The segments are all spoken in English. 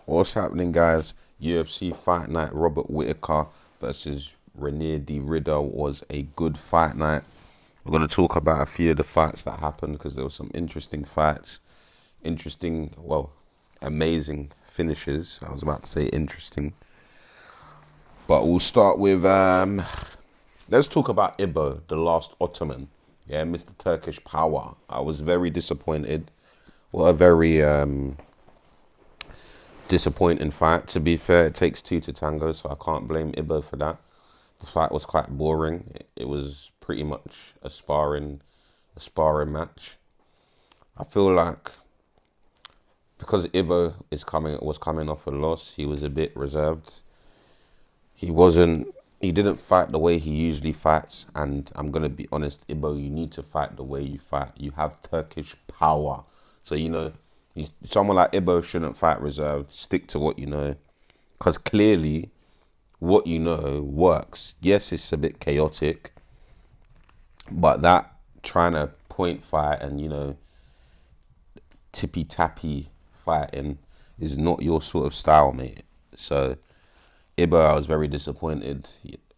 What's happening, guys? UFC Fight Night. Robert Whittaker versus Reiner de Ridder was a good fight night. We're going to talk about a few of the fights that happened because there were some interesting fights. Amazing finishes. I was about to say interesting. But we'll start with, let's talk about Ibo, the last Ottoman. Yeah, Mr. Turkish Power. I was very disappointed. What a very disappointing fight. To be fair, it takes two to tango, so I can't blame Ibo for that. The fight was quite boring. It was pretty much a sparring match. I feel like because Ibo was coming off a loss, he was a bit reserved. He didn't fight the way he usually fights, and I'm gonna be honest, Ibo, you need to fight the way you fight. You have Turkish power, so someone like Ibo shouldn't fight reserved. Stick to what you know, because clearly, what you know works. Yes, it's a bit chaotic, but that trying to point fight and tippy tappy fighting is not your sort of style, mate. So Ibo, I was very disappointed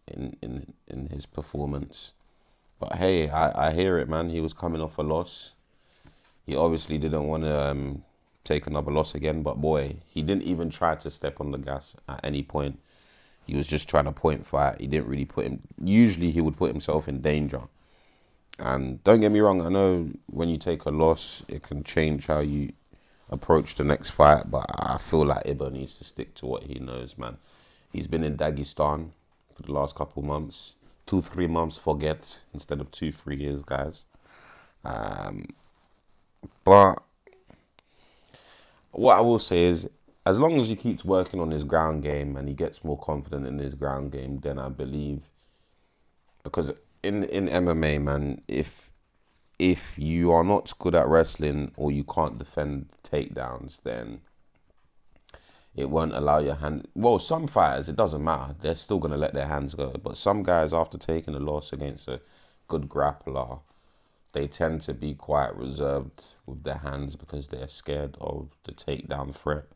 in his performance. But hey, I hear it, man. He was coming off a loss. He obviously didn't want to take another loss again. But boy, he didn't even try to step on the gas at any point. He was just trying to point fight. He didn't really usually he would put himself in danger. And don't get me wrong, I know when you take a loss, it can change how you approach the next fight. But I feel like Ibo needs to stick to what he knows, man. He's been in Dagestan for the last couple months. 2-3 months, forget, instead of 2-3 years, guys. But what I will say is, as long as he keeps working on his ground game and he gets more confident in his ground game, then I believe, because in MMA, man, if you are not good at wrestling or you can't defend takedowns, then it won't allow your hand. Well, some fighters, it doesn't matter. They're still going to let their hands go. But some guys, after taking a loss against a good grappler, they tend to be quite reserved with their hands because they're scared of the takedown threat.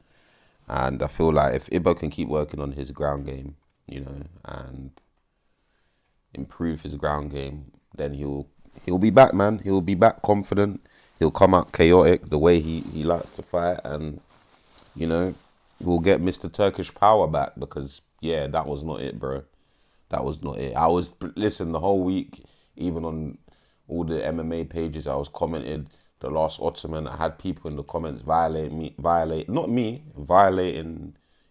And I feel like if Ibo can keep working on his ground game, and improve his ground game, then he'll be back, man. He'll be back confident. He'll come out chaotic the way he likes to fight, and we'll get Mr. Turkish Power back because, yeah, that was not it, bro. That was not it. Listen, the whole week, even on all the MMA pages, I was commented, the last Ottoman. I had people in the comments violating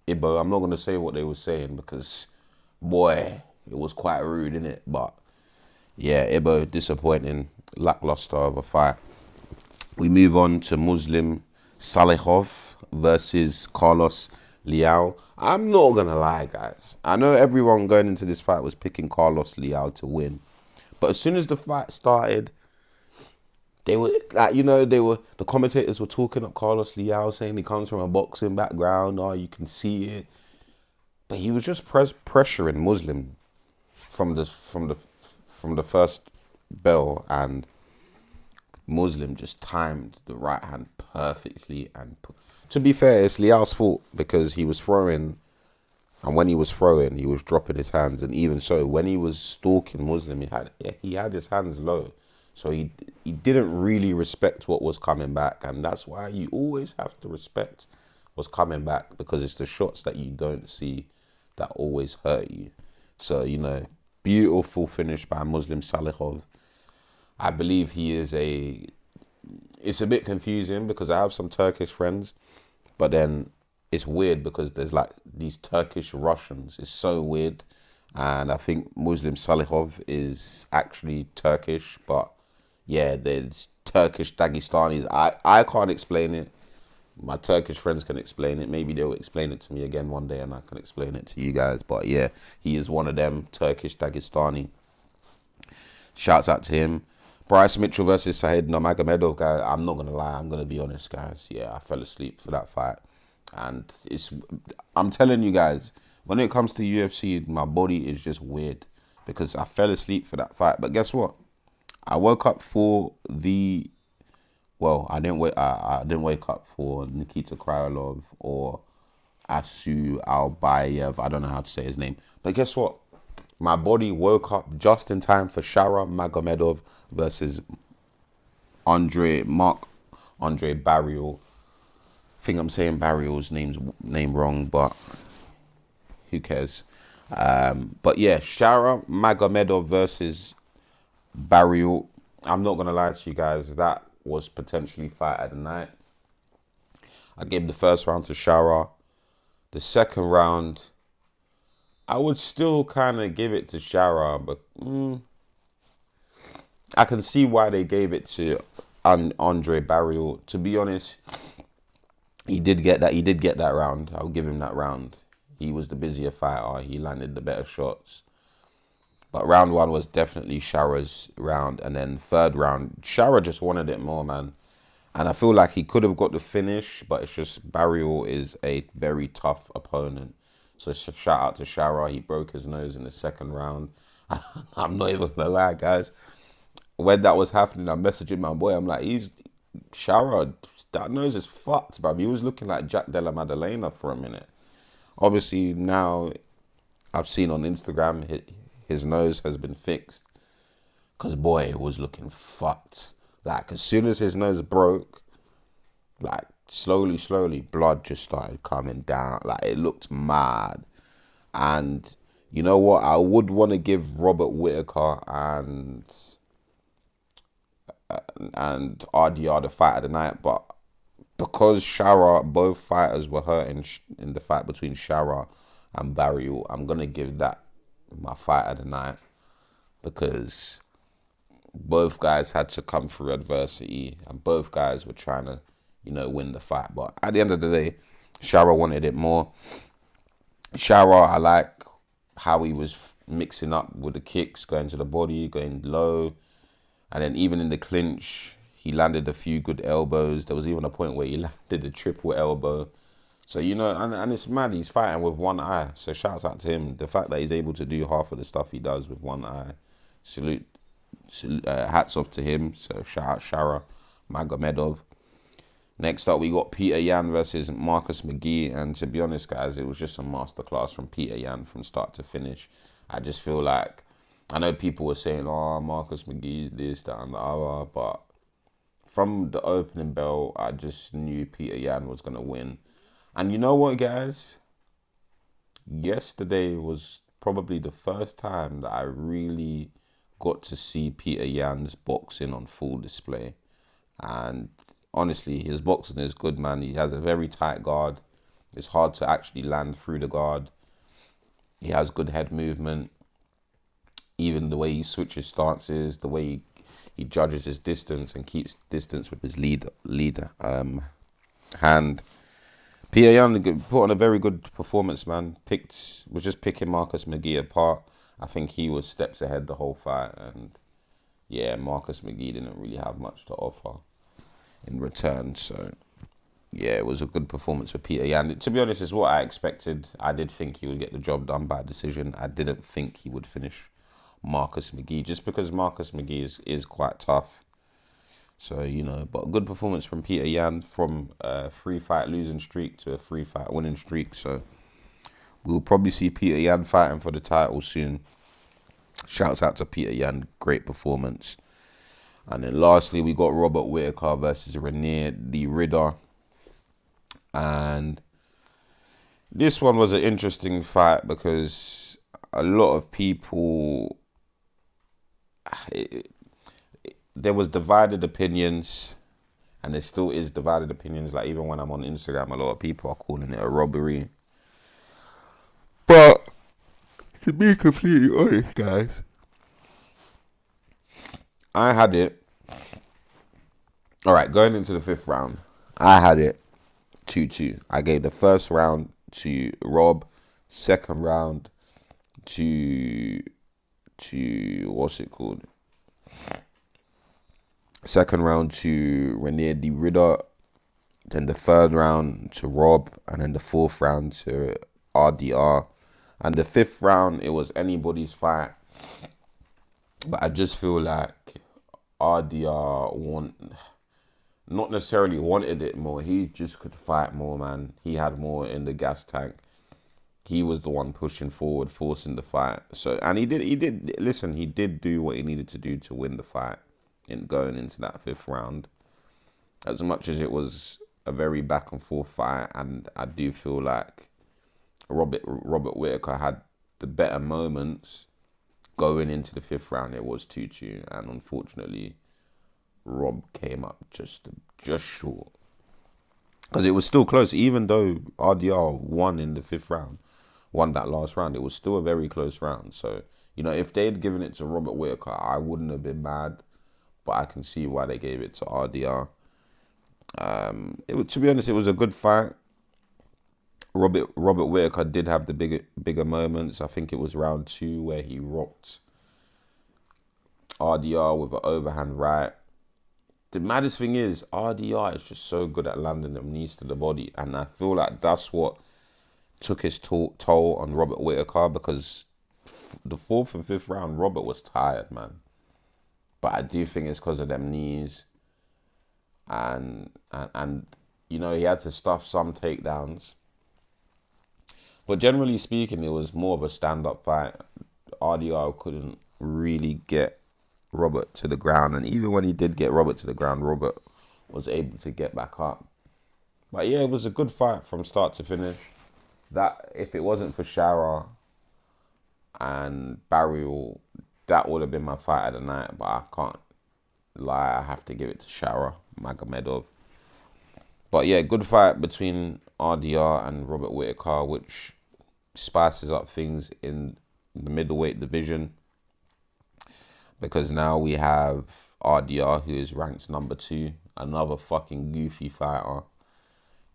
Ibo. I'm not going to say what they were saying because, boy, it was quite rude, innit? But, yeah, Ibo, disappointing, lackluster of a fight. We move on to Muslim Salihov versus Carlos Leal. I'm not gonna lie, guys. I know everyone going into this fight was picking Carlos Leal to win, but as soon as the fight started, they were like, the commentators were talking up Carlos Leal, saying he comes from a boxing background. Oh, you can see it, but he was just pressuring Muslim from the first bell, and Muslim just timed the right hand perfectly. And to be fair, it's Leal's fault because he was throwing, and when he was throwing, he was dropping his hands. And even so, when he was stalking Muslim, he had his hands low, so he didn't really respect what was coming back. And that's why you always have to respect what's coming back, because it's the shots that you don't see that always hurt you. So beautiful finish by Muslim Salihov. I believe it's a bit confusing because I have some Turkish friends, but then it's weird because there's like these Turkish Russians. It's so weird. And I think Muslim Salihov is actually Turkish, but yeah, there's Turkish Dagestanis. I can't explain it. My Turkish friends can explain it. Maybe they'll explain it to me again one day and I can explain it to you guys. But yeah, he is one of them, Turkish Dagestani. Shouts out to him. Bryce Mitchell versus Said Nurmagomedov, guys. I'm not gonna lie, I'm gonna be honest, guys. Yeah, I fell asleep for that fight, and I'm telling you guys, when it comes to UFC, my body is just weird because I fell asleep for that fight. But guess what? I woke up for I didn't wake up for Nikita Krylov or Asu Albayev. I don't know how to say his name. But guess what? My body woke up just in time for Shara Magomedov versus Andre Barrial. I think I'm saying Barrial's name wrong, but who cares? But yeah, Shara Magomedov versus Barrial. I'm not gonna lie to you guys, that was potentially fight of the night. I gave the first round to Shara. The second round, I would still kind of give it to Shara, but I can see why they gave it to Andre Barrial. To be honest, he did get that. He did get that round. I'll give him that round. He was the busier fighter. He landed the better shots. But round one was definitely Shara's round, and then third round, Shara just wanted it more, man. And I feel like he could have got the finish, but it's just Barrial is a very tough opponent. So shout out to Shara. He broke his nose in the second round. I'm not even gonna lie, guys. When that was happening, I'm messaging my boy. I'm like, Shara, that nose is fucked, bruv. He was looking like Jack Della Maddalena for a minute. Obviously, now I've seen on Instagram his nose has been fixed. Because, boy, it was looking fucked. Like, as soon as his nose broke, like, slowly, blood just started coming down. Like, it looked mad. And you know what? I would want to give Robert Whittaker and RDR the fight of the night, but because both fighters were hurt in the fight between Shara and Barrial, I'm going to give that my fight of the night because both guys had to come through adversity and both guys were trying to, win the fight. But at the end of the day, Shara wanted it more. Shara, I like how he was mixing up with the kicks, going to the body, going low. And then even in the clinch, he landed a few good elbows. There was even a point where he landed a triple elbow. So, and it's mad, he's fighting with one eye. So shouts out to him. The fact that he's able to do half of the stuff he does with one eye. Hats off to him. So shout out Shara Magomedov. Next up, we got Peter Yan versus Marcus McGee. And to be honest, guys, it was just a masterclass from Peter Yan from start to finish. I just feel like, I know people were saying, Marcus McGee's this, that, and the other. But from the opening bell, I just knew Peter Yan was going to win. And you know what, guys? Yesterday was probably the first time that I really got to see Peter Yan's boxing on full display. And honestly, his boxing is good, man. He has a very tight guard. It's hard to actually land through the guard. He has good head movement. Even the way he switches stances, the way he judges his distance and keeps distance with his lead hand. Peter Yan put on a very good performance, man. Was just picking Marcus McGee apart. I think he was steps ahead the whole fight. And yeah, Marcus McGee didn't really have much to offer in return. So yeah, it was a good performance for Peter Yan. To be honest, it's what I expected. I did think he would get the job done by decision. I didn't think he would finish Marcus McGee, just because Marcus McGee is quite tough. So, but a good performance from Peter Yan, from a 3-fight losing streak to a 3-fight winning streak. So we'll probably see Peter Yan fighting for the title soon. Shouts out to Peter Yan, great performance. And then lastly, we got Robert Whittaker versus Reiner the Ridder. And this one was an interesting fight because a lot of people... there was divided opinions, and there still is divided opinions. Like, even when I'm on Instagram, a lot of people are calling it a robbery. But to be completely honest, guys, I had it. All right, going into the 5th round, I had it 2-2. I gave the first round to Rob, second round to what's it called? Second round to Reiner the Ridder, then the third round to Rob, and then the 4th round to RDR. And the 5th round, it was anybody's fight. But I just feel like RDR won. not necessarily wanted it more. He just could fight more, man. He had more in the gas tank. He was the one pushing forward, forcing the fight. So, and he did, listen, he did do what he needed to do to win the fight in going into that 5th round. As much as it was a very back and forth fight, and I do feel like Robert Whittaker had the better moments going into the 5th round. It was 2-2, and unfortunately, Rob came up just short. Because it was still close, even though RDR won in the 5th round, won that last round. It was still a very close round. So, you know, if they'd given it to Robert Whittaker, I wouldn't have been mad. But I can see why they gave it to RDR. To be honest, it was a good fight. Robert Whittaker did have the bigger moments. I think it was round 2 where he rocked RDR with an overhand right. The maddest thing is, RDR is just so good at landing them knees to the body. And I feel like that's what took his toll on Robert Whittaker, because the 4th and 5th round, Robert was tired, man. But I do think it's because of them knees. And you know, he had to stuff some takedowns. But generally speaking, it was more of a stand-up fight. RDR couldn't really get Robert to the ground. And even when he did get Robert to the ground, Robert was able to get back up. But yeah, it was a good fight from start to finish. That, if it wasn't for Shara and Barriel, that would have been my fight of the night. But I can't lie, I have to give it to Shara Magomedov. But yeah, good fight between RDR and Robert Whittaker, which spices up things in the middleweight division. Because now we have RDR, who is ranked number 2, another fucking goofy fighter.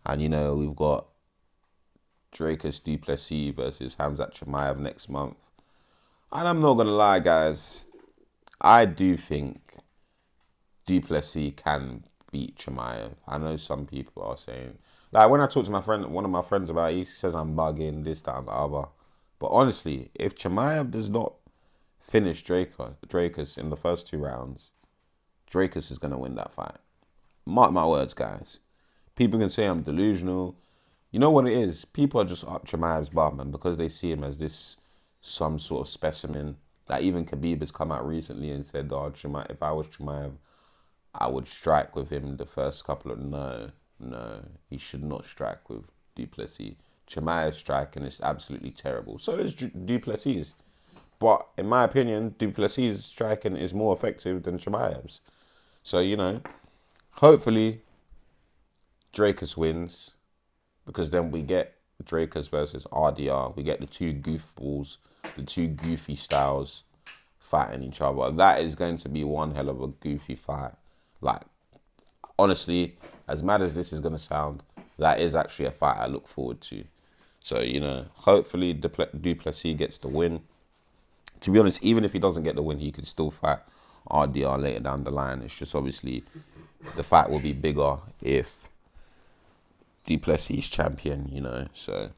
And, you know, we've got Dracus du Plessis versus Khamzat Chimaev next month. And I'm not going to lie, guys, I do think du Plessis can beat Chimaev. I know some people are saying, like, when I talk to one of my friends about it, he says I'm bugging, this, that, and the other. But honestly, if Chimaev does not finish Dracus in the first 2 rounds, Dracus is going to win that fight. Mark my words, guys. People can say I'm delusional. You know what it is? People are just up Chimaev's bar, man, because they see him as this some sort of specimen. Like, even Khabib has come out recently and said, oh, Chimaev, if I was Chimaev, I would strike with him the first couple of... No, he should not strike with du Plessis. Chimaev's striking is absolutely terrible. So is du Plessis. But in my opinion, du Plessis' striking is more effective than Chimaev's. So, you know, hopefully Dracus wins, because then we get Dracus versus RDR. We get the 2 goofballs, the 2 goofy styles fighting each other. That is going to be one hell of a goofy fight. Like, honestly, as mad as this is going to sound, that is actually a fight I look forward to. So, you know, hopefully du Plessis gets the win. To be honest, even if he doesn't get the win, he could still fight RDR later down the line. It's just obviously the fight will be bigger if du Plessis is champion, you know. So,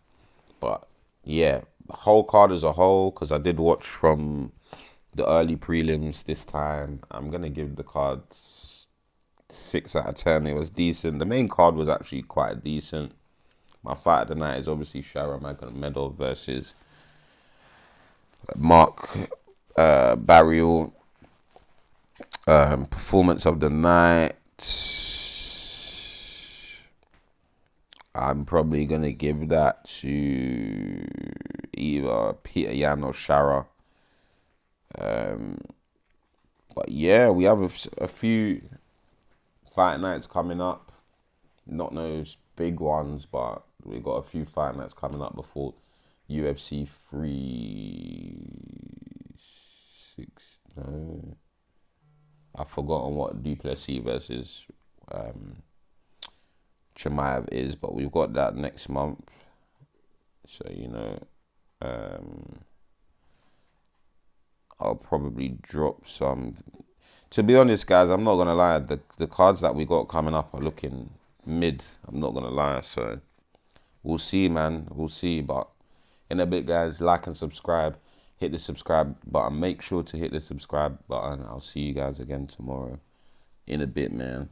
but yeah, the whole card as a whole, because I did watch from the early prelims this time, I'm going to give the cards 6 out of 10. It was decent. The main card was actually quite decent. My fight of the night is obviously Shara Magomedov versus Mark Barriel. Performance of the night, I'm probably going to give that to either Peter Yan or Shara. But yeah, we have a few fight nights coming up. Not those big ones, but we got a few fight nights coming up before UFC 360. No, I've forgotten what du Plessis versus Chimaev is, but we've got that next month. So, you know, I'll probably drop some. To be honest, guys, I'm not going to lie. The cards that we got coming up are looking mid. I'm not going to lie. So, we'll see, man. We'll see. But in a bit, guys, like and subscribe. Hit the subscribe button. Make sure to hit the subscribe button. I'll see you guys again tomorrow. In a bit, man.